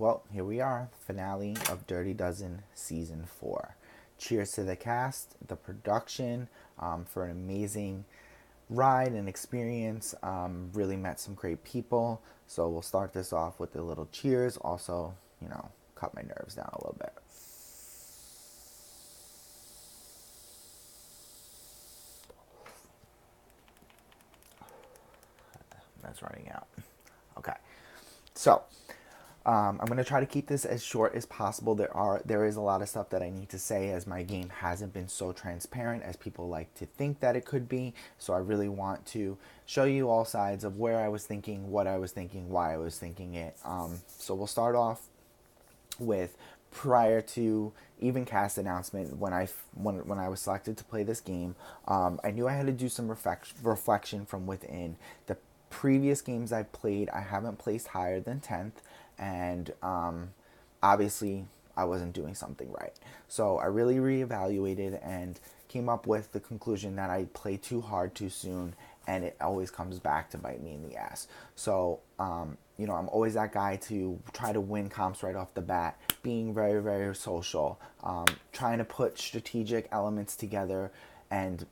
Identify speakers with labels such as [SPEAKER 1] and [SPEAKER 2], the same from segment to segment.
[SPEAKER 1] Well, here we are, finale of Dirty Dozen Season 4. Cheers to the cast, the production, for an amazing ride and experience. Really met some great people. So we'll start this off with a little cheers. Also, cut my nerves down a little bit. That's running out. Okay. So, I'm going to try to keep this as short as possible. There is a lot of stuff that I need to say, as my game hasn't been so transparent as people like to think that it could be. So I really want to show you all sides of where I was thinking, what I was thinking, why I was thinking it. So we'll start off with prior to even cast announcement. When I was selected to play this game, I knew I had to do some reflection from within. The previous games I've played, I haven't placed higher than 10th, and obviously I wasn't doing something right. So I really reevaluated and came up with the conclusion that I play too hard too soon, and it always comes back to bite me in the ass. So I'm always that guy to try to win comps right off the bat, being very, very social, trying to put strategic elements together, and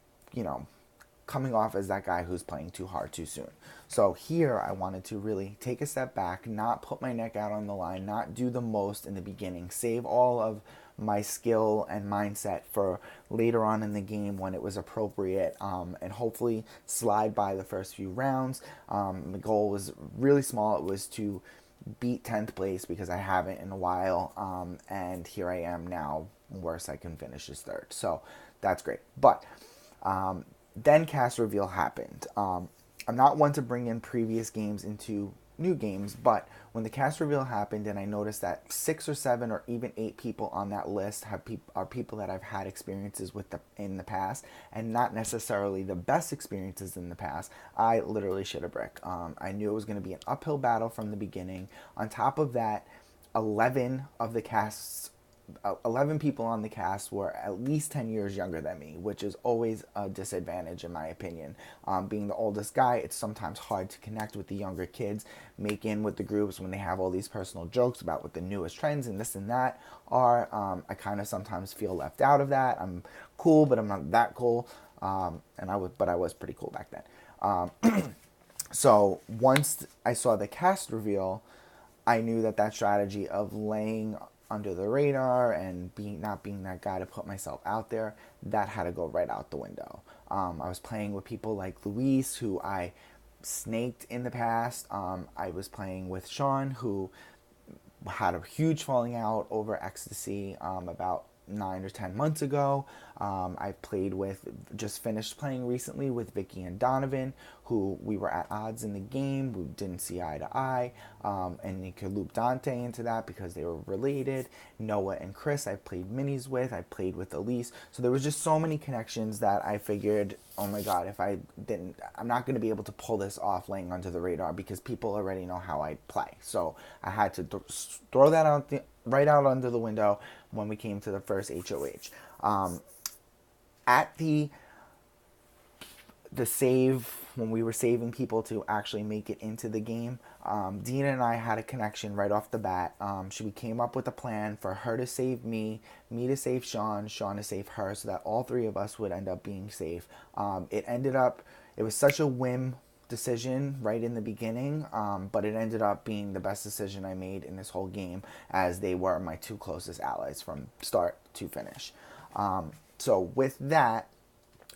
[SPEAKER 1] coming off as that guy who's playing too hard too soon. So here I wanted to really take a step back, not put my neck out on the line, not do the most in the beginning, save all of my skill and mindset for later on in the game when it was appropriate, and hopefully slide by the first few rounds. The goal was really small. It was to beat 10th place, because I haven't in a while, and here I am now. Worst I can finish is third, so that's great. But then cast reveal happened. I'm not one to bring in previous games into new games, but when the cast reveal happened and I noticed that 6 or 7 or even 8 people on that list are people that I've had experiences with in the past, and not necessarily the best experiences in the past, I literally shit a brick. I knew it was going to be an uphill battle from the beginning. On top of that, 11 of the cast's 11 people on the cast were at least 10 years younger than me, which is always a disadvantage in my opinion. Being the oldest guy, it's sometimes hard to connect with the younger kids, make in with the groups when they have all these personal jokes about what the newest trends and this and that are. I kind of sometimes feel left out of that. I'm cool, but I'm not that cool. But I was pretty cool back then. So once I saw the cast reveal, I knew that strategy of laying under the radar and not being that guy to put myself out there, that had to go right out the window. I was playing with people like Luis, who I snaked in the past. I was playing with Sean, who had a huge falling out over ecstasy about 9 or 10 months ago. I just finished playing recently with Vicky and Donovan, who we were at odds in the game. We didn't see eye to eye. And you could loop Dante into that because they were related. Noah and Chris I played minis with. I played with Elise. So there was just so many connections that I figured, oh my God, I'm not going to be able to pull this off laying under the radar, because people already know how I play. So I had to throw that right out under the window when we came to the first HOH. At the save, when we were saving people to actually make it into the game, Dina and I had a connection right off the bat. We came up with a plan for her to save me to save Sean to save her, so that all three of us would end up being safe. It was such a whim decision right in the beginning, but it ended up being the best decision I made in this whole game, as they were my two closest allies from start to finish. So with that,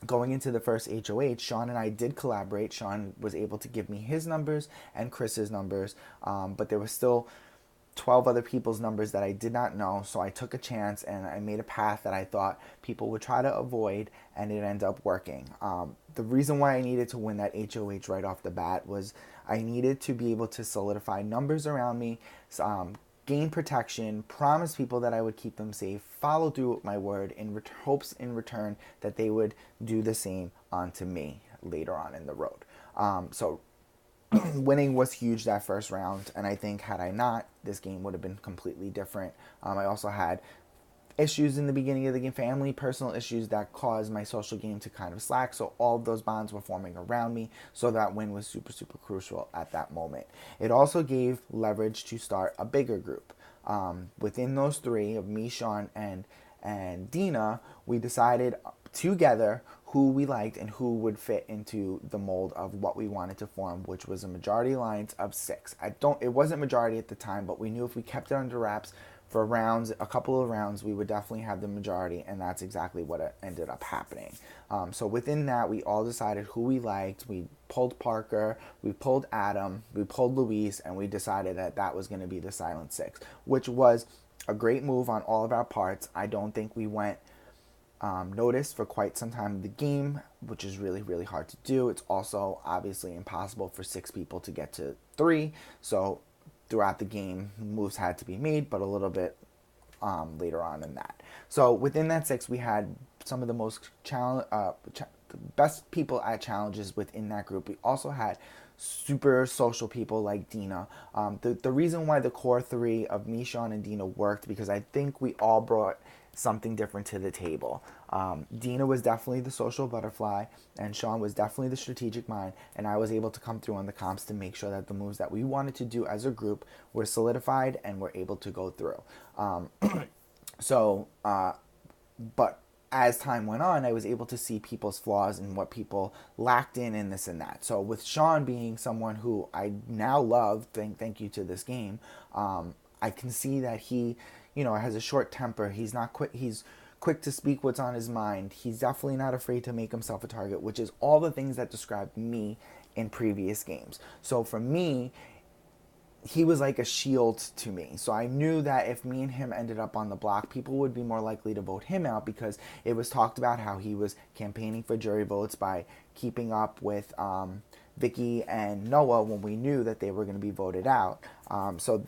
[SPEAKER 1] going into the first HOH, Sean and I did collaborate. Sean was able to give me his numbers and Chris's numbers, but there was still 12 other people's numbers that I did not know, so I took a chance and I made a path that I thought people would try to avoid, and it ended up working. The reason why I needed to win that HOH right off the bat was I needed to be able to solidify numbers around me, gain protection, promise people that I would keep them safe, follow through with my word, in hopes in return that they would do the same onto me later on in the road. So winning was huge that first round, and I think had I not, this game would have been completely different. I also had issues in the beginning of the game, family, personal issues that caused my social game to kind of slack. So all of those bonds were forming around me. So that win was super, super crucial at that moment. It also gave leverage to start a bigger group. Within those three of me, Sean, and Dina, we decided together who we liked and who would fit into the mold of what we wanted to form, which was a majority alliance of 6. It wasn't majority at the time, but we knew if we kept it under wraps for rounds, a couple of rounds, we would definitely have the majority, and that's exactly what ended up happening. So within that, we all decided who we liked. We pulled Parker, we pulled Adam, we pulled Luis, and we decided that that was going to be the Silent Six, which was a great move on all of our parts. I don't think we went noticed for quite some time in the game, which is really, really hard to do. It's also obviously impossible for 6 people to get to 3, so throughout the game, moves had to be made, but a little bit later on in that. So within that 6, we had some of the most best people at challenges within that group. We also had super social people like Dina. The reason why the core 3 of me, Sean, and Dina worked, because I think we all brought something different to the table. Dina was definitely the social butterfly, and Sean was definitely the strategic mind, and I was able to come through on the comps to make sure that the moves that we wanted to do as a group were solidified and were able to go through. But as time went on, I was able to see people's flaws and what people lacked in and this and that. So with Sean being someone who I now love, thank you to this game, I can see that he, has a short temper. He's not quick. He's quick to speak what's on his mind. He's definitely not afraid to make himself a target, which is all the things that described me in previous games. So for me, he was like a shield to me. So I knew that if me and him ended up on the block, people would be more likely to vote him out, because it was talked about how he was campaigning for jury votes by keeping up with Vicky and Noah when we knew that they were going to be voted out. So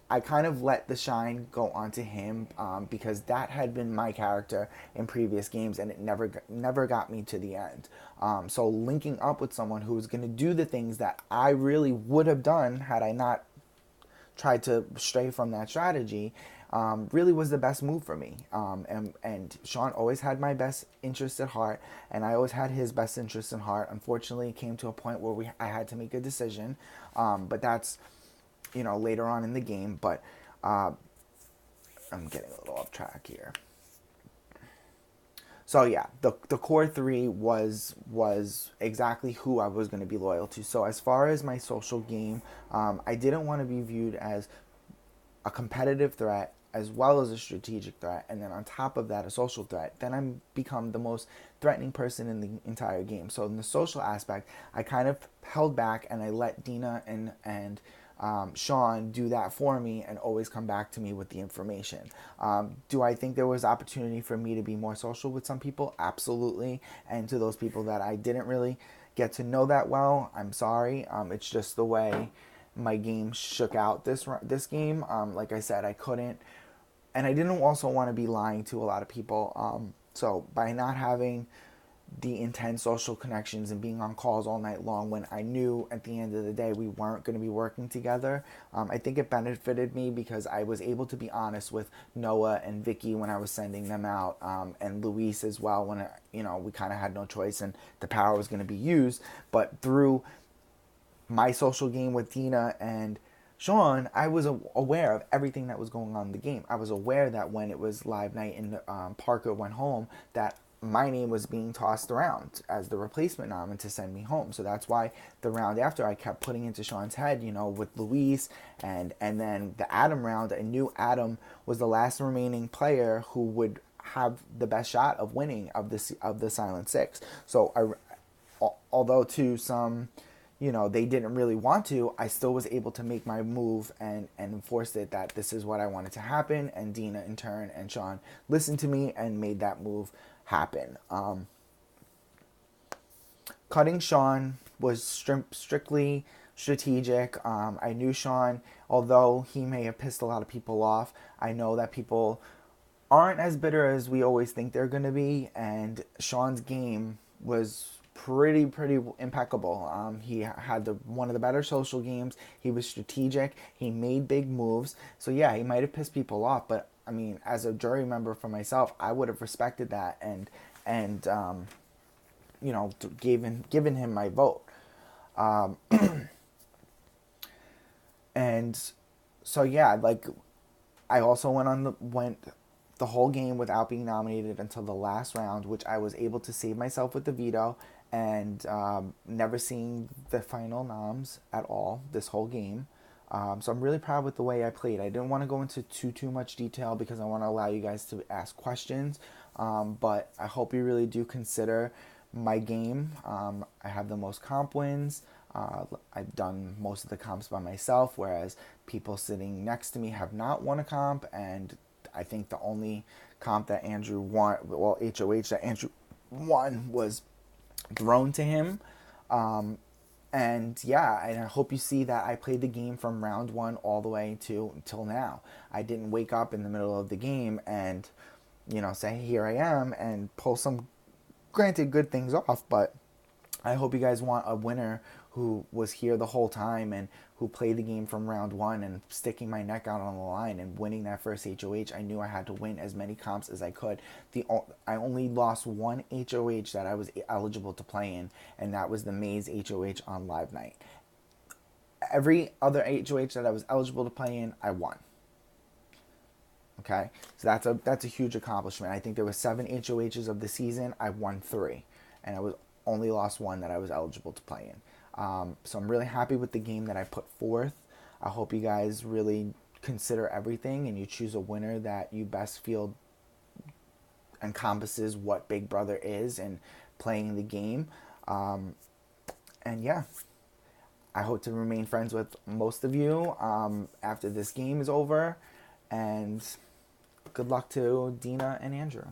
[SPEAKER 1] I kind of let the shine go onto him, because that had been my character in previous games, and it never got me to the end. So linking up with someone who was going to do the things that I really would have done had I not tried to stray from that strategy, really was the best move for me. And Sean always had my best interest at heart, and I always had his best interest in heart. Unfortunately, it came to a point where I had to make a decision, but that's later on in the game. But I'm getting a little off track here. So yeah, the core 3 was exactly who I was going to be loyal to. So as far as my social game, I didn't want to be viewed as a competitive threat as well as a strategic threat, and then on top of that, a social threat. Then I become the most threatening person in the entire game. So in the social aspect, I kind of held back, and I let Dina and Sean do that for me and always come back to me with the information. Do I think there was opportunity for me to be more social with some people? Absolutely. And to those people that I didn't really get to know that well, I'm sorry. It's just the way my game shook out this game. Like I said, I couldn't, and I didn't also want to be lying to a lot of people. So by not having the intense social connections and being on calls all night long when I knew at the end of the day we weren't going to be working together, I think it benefited me, because I was able to be honest with Noah and Vicky when I was sending them out, and Luis as well when we kind of had no choice and the power was going to be used. But through my social game with Dina and Sean, I was aware of everything that was going on in the game. I was aware that when it was live night and Parker went home, that my name was being tossed around as the replacement nominee to send me home. So that's why the round after I kept putting into Sean's head, with Luis, and then the Adam round, I knew Adam was the last remaining player who would have the best shot of winning of the Silent Six. So although to some, they didn't really want to, I still was able to make my move and enforce it that this is what I wanted to happen. And Dina in turn and Sean listened to me and made that move happen. Cutting Sean was strictly strategic. I knew Sean, although he may have pissed a lot of people off, I know that people aren't as bitter as we always think they're going to be, and Sean's game was pretty impeccable. He had one of the better social games. He was strategic. He made big moves. So yeah, he might have pissed people off, but I mean, as a jury member for myself, I would have respected that and given him my vote. And so yeah, like I also went the whole game without being nominated until the last round, which I was able to save myself with the veto and never seeing the final noms at all this whole game. So I'm really proud with the way I played. I didn't want to go into too much detail because I want to allow you guys to ask questions. But I hope you really do consider my game. I have the most comp wins. I've done most of the comps by myself, whereas people sitting next to me have not won a comp. And I think the only comp that Andrew won, well, HOH that Andrew won, was thrown to him. And yeah, and I hope you see that I played the game from round one all the way to till now. I didn't wake up in the middle of the game and, say, here I am, and pull some, granted, good things off. But I hope you guys want a winner who was here the whole time and who played the game from round one and sticking my neck out on the line and winning that first HOH. I knew I had to win as many comps as I could. I only lost one HOH that I was eligible to play in, and that was the Maze HOH on Live Night. Every other HOH that I was eligible to play in, I won. Okay, so that's a huge accomplishment. I think there were 7 HOHs of the season. I won 3, and I was only lost 1 that I was eligible to play in. So I'm really happy with the game that I put forth. I hope you guys really consider everything and you choose a winner that you best feel encompasses what Big Brother is and playing the game. And yeah, I hope to remain friends with most of you after this game is over. And good luck to Dina and Andrew.